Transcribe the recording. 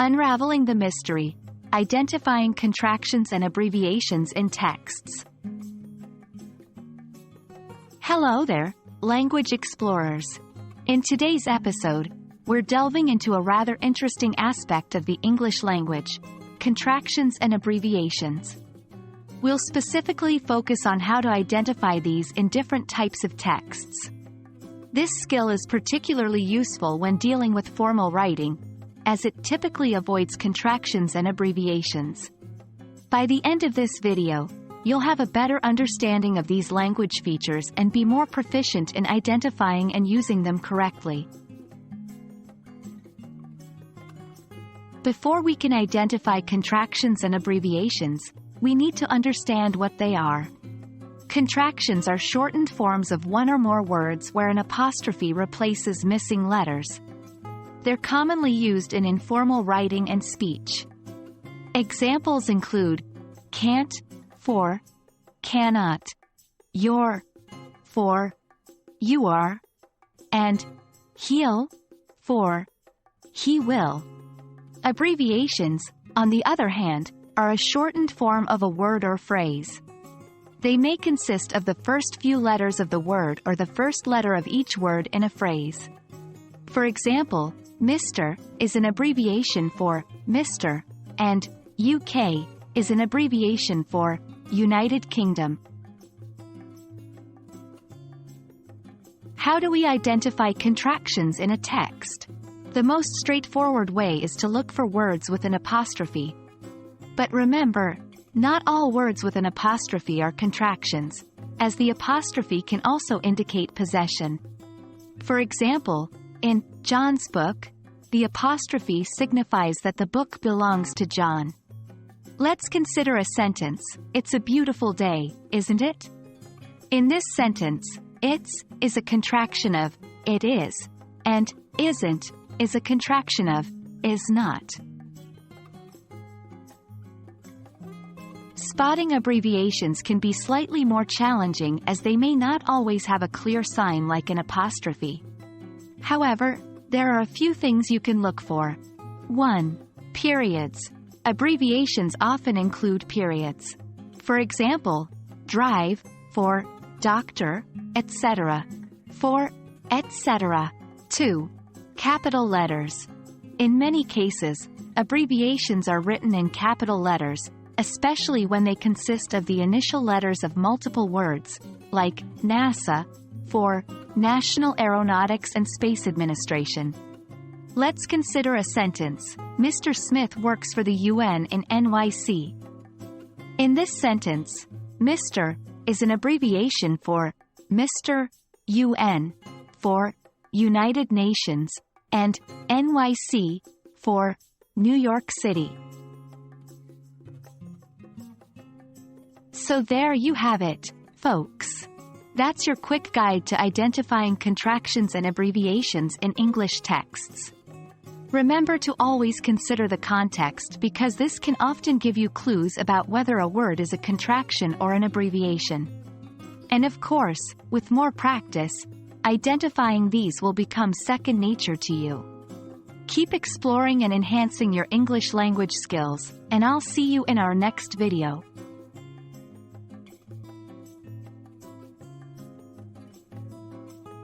Unraveling the Mystery, Identifying Contractions and Abbreviations in Texts. Hello there, language explorers. In today's episode, we're delving into a rather interesting aspect of the English language, contractions and abbreviations. We'll specifically focus on how to identify these in different types of texts. This skill is particularly useful when dealing with formal writing, as it typically avoids contractions and abbreviations. By the end of this video, you'll have a better understanding of these language features and be more proficient in identifying and using them correctly. Before we can identify contractions and abbreviations, we need to understand what they are. Contractions are shortened forms of one or more words where an apostrophe replaces missing letters. They're commonly used in informal writing and speech. Examples include can't, for, cannot, you're, for, you are, and he'll, for, he will. Abbreviations, on the other hand, are a shortened form of a word or phrase. They may consist of the first few letters of the word or the first letter of each word in a phrase. For example, Mr. is an abbreviation for Mr., and UK is an abbreviation for United Kingdom. How do we identify contractions in a text? The most straightforward way is to look for words with an apostrophe. But remember, not all words with an apostrophe are contractions, as the apostrophe can also indicate possession. For example, in John's book, the apostrophe signifies that the book belongs to John. Let's consider a sentence, "It's a beautiful day, isn't it?" In this sentence, "it's" is a contraction of "it is," and "isn't" is a contraction of "is not." Spotting abbreviations can be slightly more challenging as they may not always have a clear sign like an apostrophe. However, there are a few things you can look for. 1. Periods. Abbreviations often include periods. For example, drive, for doctor, etc. For etc. 2. Capital letters. In many cases, abbreviations are written in capital letters, especially when they consist of the initial letters of multiple words, like NASA, for National Aeronautics and Space Administration. Let's consider a sentence, "Mr. Smith works for the UN in NYC." In this sentence, Mr. is an abbreviation for Mr. UN, for United Nations, and NYC, for New York City. So there you have it, folks. That's your quick guide to identifying contractions and abbreviations in English texts. Remember to always consider the context because this can often give you clues about whether a word is a contraction or an abbreviation. And of course, with more practice, identifying these will become second nature to you. Keep exploring and enhancing your English language skills, and I'll see you in our next video.